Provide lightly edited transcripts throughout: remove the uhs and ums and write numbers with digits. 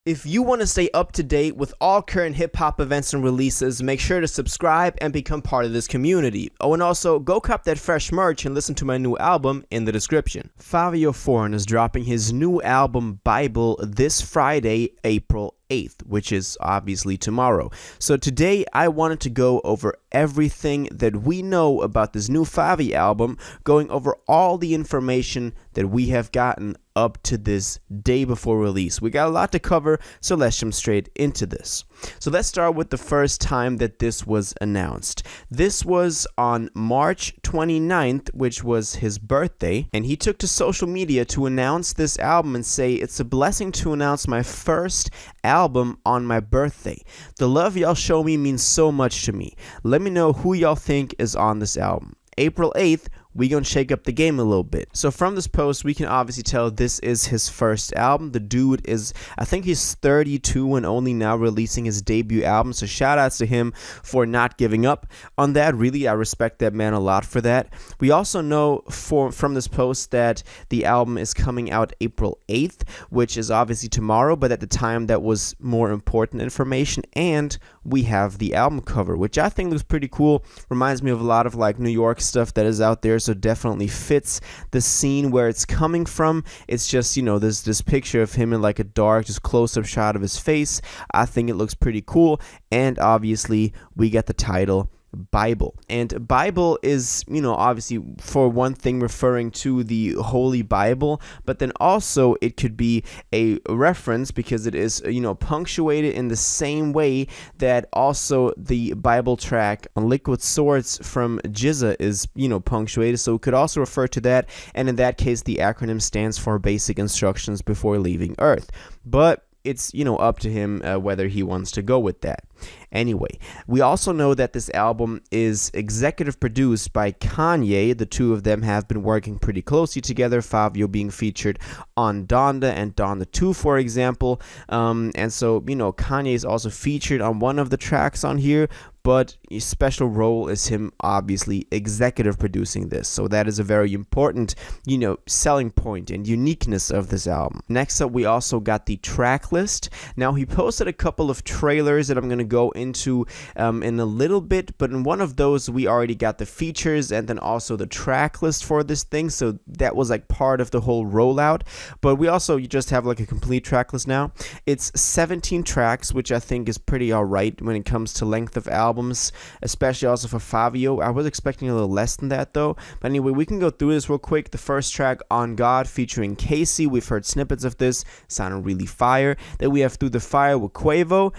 If you want to stay up to date with all current hip-hop events and releases, make sure to subscribe and become part of this community. Oh, and also, go cop that fresh merch and listen to my new album in the description. Fivio Foreign is dropping his new album, B.I.B.L.E, this Friday, April 8th, which is obviously tomorrow. So today, I wanted to go over everything that we know about this new Fivio album, going over all the information that we have gotten up to this day before release. We got a lot to cover, so let's jump straight into this. So let's start with the first time that this was announced. This was on March 29th, which was his birthday, and he took to social media to announce this album and say, "It's a blessing to announce my first album on my birthday. The love y'all show me means so much to me. Let me know who y'all think is on this album. April 8th, we gonna shake up the game a little bit." So from this post, we can obviously tell this is his first album. The dude is, I think he's 32 and only now releasing his debut album. So shout outs to him for not giving up on that. Really, I respect that man a lot for that. We also know from this post that the album is coming out April 8th, which is obviously tomorrow, but at the time that was more important information. And we have the album cover, which I think looks pretty cool. Reminds me of a lot of like New York stuff that is out there. So definitely fits the scene where it's coming from. It's just, you know, this picture of him in like a dark, just close-up shot of his face. I think it looks pretty cool. And obviously we get the title B.I.B.L.E. And Bible is, you know, obviously for one thing referring to the Holy Bible, but then also it could be a reference because it is, you know, punctuated in the same way that also the Bible track on Liquid Swords from GZA is, you know, punctuated. So it could also refer to that. And in that case, the acronym stands for Basic Instructions Before Leaving Earth. But it's, you know, up to him whether he wants to go with that. Anyway, we also know that this album is executive produced by Kanye. The two of them have been working pretty closely together, Fivio being featured on Donda and Donda 2, for example. And so, you know, Kanye is also featured on one of the tracks on here, but a special role is him obviously executive producing this. So that is a very important, you know, selling point and uniqueness of this album. Next up, we also got the track list. Now, he posted a couple of trailers that I'm going to go into in a little bit, but in one of those we already got the features and then also the track list for this thing, so that was like part of the whole rollout. But we also, you just have like a complete track list now. It's 17 tracks, which I think is pretty alright when it comes to length of albums, especially also for Fivio. I was expecting a little less than that though. But anyway, we can go through this real quick. The first track, On God, featuring Casey. We've heard snippets of this, sounding really fire. Then we have Through the Fire with Quavo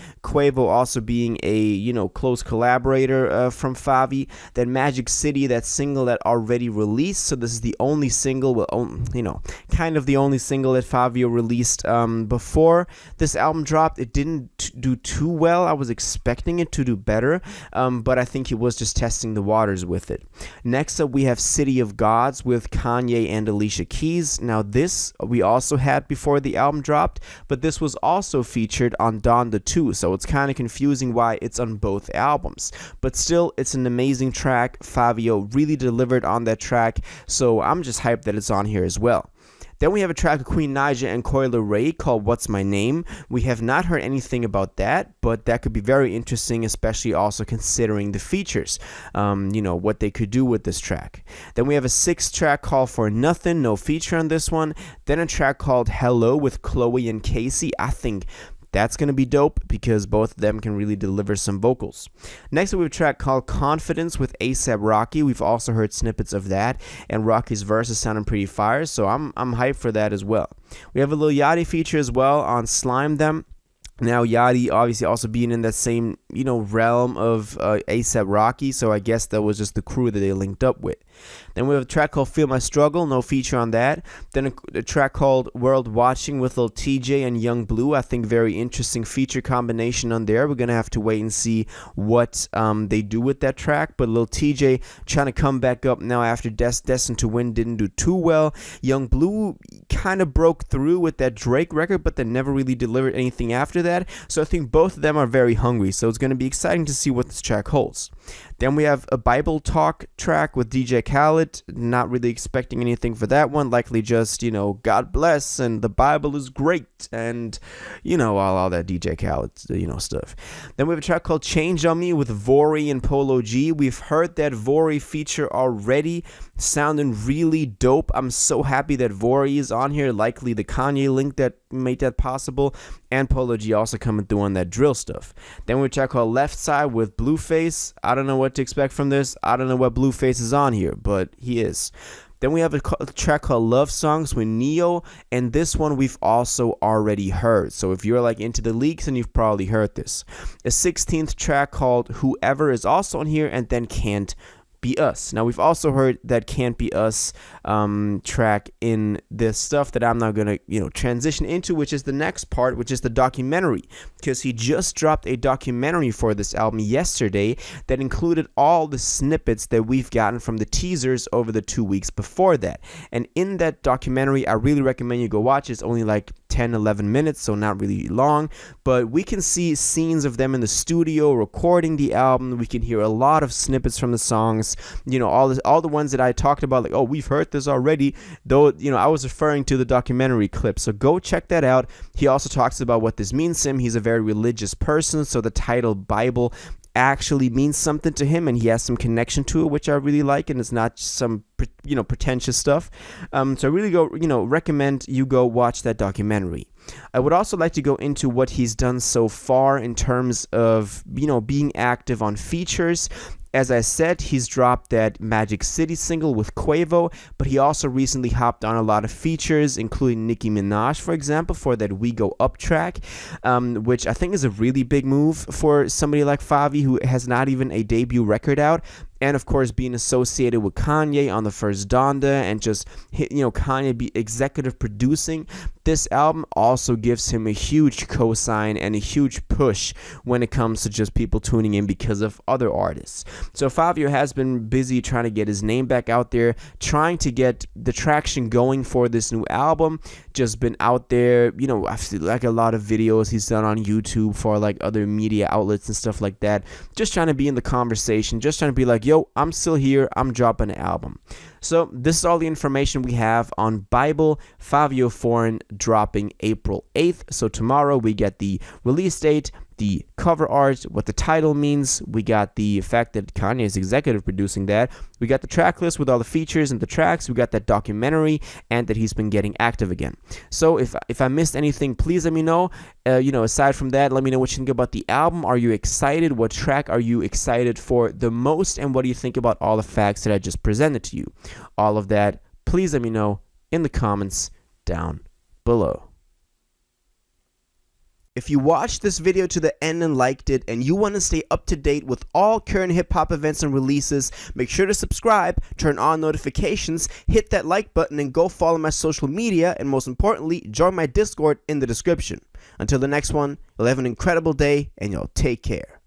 also being a, you know, close collaborator from Fivio. Then Magic City, that single that already released. So this is the only single, well, you know, kind of the only single that Fivio released before this album dropped. It didn't do too well. I was expecting it to do better, but I think he was just testing the waters with it. Next up, we have City of Gods with Kanye and Alicia Keys. Now this we also had before the album dropped, but this was also featured on Donda 2, so it's kind of confusing why it's on both albums. But still, it's an amazing track. Fivio really delivered on that track, so I'm just hyped that it's on here as well. Then we have a track of Queen Naija and Coi Leray called What's My Name. We have not heard anything about that, but that could be very interesting, especially also considering the features, you know, what they could do with this track. Then we have a 6th track called For Nothing, no feature on this one. Then a track called Hello with Chloe and Casey. I think that's going to be dope because both of them can really deliver some vocals. Next, we have a track called Confidence with A$AP Rocky. We've also heard snippets of that, and Rocky's verse is sounding pretty fire, so I'm hyped for that as well. We have a Lil Yachty feature as well on Slime Them. Now, Yachty obviously also being in that same, you know, realm of A$AP Rocky, so I guess that was just the crew that they linked up with. Then we have a track called Feel My Struggle, no feature on that. Then a track called World Watching with Lil TJ and Young Blue. I think very interesting feature combination on there. We're going to have to wait and see what they do with that track. But Lil TJ trying to come back up now after Destined to Win didn't do too well. Young Blue kind of broke through with that Drake record, but they never really delivered anything after that. So I think both of them are very hungry. So it's going to be exciting to see what this track holds. Then we have a Bible Talk track with DJ Khaled. Not really expecting anything for that one. Likely just, God bless and the Bible is great and, all that DJ Khaled, stuff. Then we have a track called Change on Me with Vori and Polo G. We've heard that Vori feature already, sounding really dope. I'm so happy that Vori is on here, likely the Kanye link that made that possible, and Polo G also coming through on that drill stuff. Then we have a track called Left Side with Blueface. I don't know what to expect from this. I don't know what Blueface is on here, but he is. Then we have a track called Love Songs with Neo, and this one we've also already heard. So if you're like into the leaks, then you've probably heard this. A 16th track called Whoever is also on here, and then Can't Be Us. Now we've also heard that Can't Be Us track in this stuff that I'm not gonna transition into, which is the next part, which is the documentary, because he just dropped a documentary for this album yesterday that included all the snippets that we've gotten from the teasers over the 2 weeks before that. And in that documentary, I really recommend you go watch it. It's only like 10-11 minutes, so not really long, but we can see scenes of them in the studio recording the album. We can hear a lot of snippets from the songs, all the ones that I talked about, like, oh, we've heard this already, though, I was referring to the documentary clip. So go check that out. He also talks about what this means to him. He's a very religious person, so the title Bible actually means something to him, and he has some connection to it, which I really like, and it's not some pretentious stuff. So I really recommend you go watch that documentary. I would also like to go into what he's done so far in terms of being active on features. As I said, he's dropped that Magic City single with Quavo, but he also recently hopped on a lot of features, including Nicki Minaj, for example, for that We Go Up track, which I think is a really big move for somebody like Fivio, who has not even a debut record out. And of course, being associated with Kanye on the first Donda, and just Kanye be executive producing this album also gives him a huge cosign and a huge push when it comes to just people tuning in because of other artists. So Fivio has been busy trying to get his name back out there, trying to get the traction going for this new album. Just been out there, I've seen like a lot of videos he's done on YouTube for like other media outlets and stuff like that. Just trying to be in the conversation, just trying to be like, yo, I'm still here, I'm dropping an album. So this is all the information we have on B.I.B.L.E, Fivio Foreign, dropping April 8th. So tomorrow we get the release date, the cover art, what the title means. We got the fact that Kanye is executive producing that. We got the track list with all the features and the tracks. We got that documentary, and that he's been getting active again. So if I missed anything, please let me know. Aside from that, let me know what you think about the album. Are you excited? What track are you excited for the most? And what do you think about all the facts that I just presented to you? All of that, please let me know in the comments down below. If you watched this video to the end and liked it, and you want to stay up to date with all current hip-hop events and releases, make sure to subscribe, turn on notifications, hit that like button, and go follow my social media, and most importantly, join my Discord in the description. Until the next one, you'll have an incredible day, and y'all take care.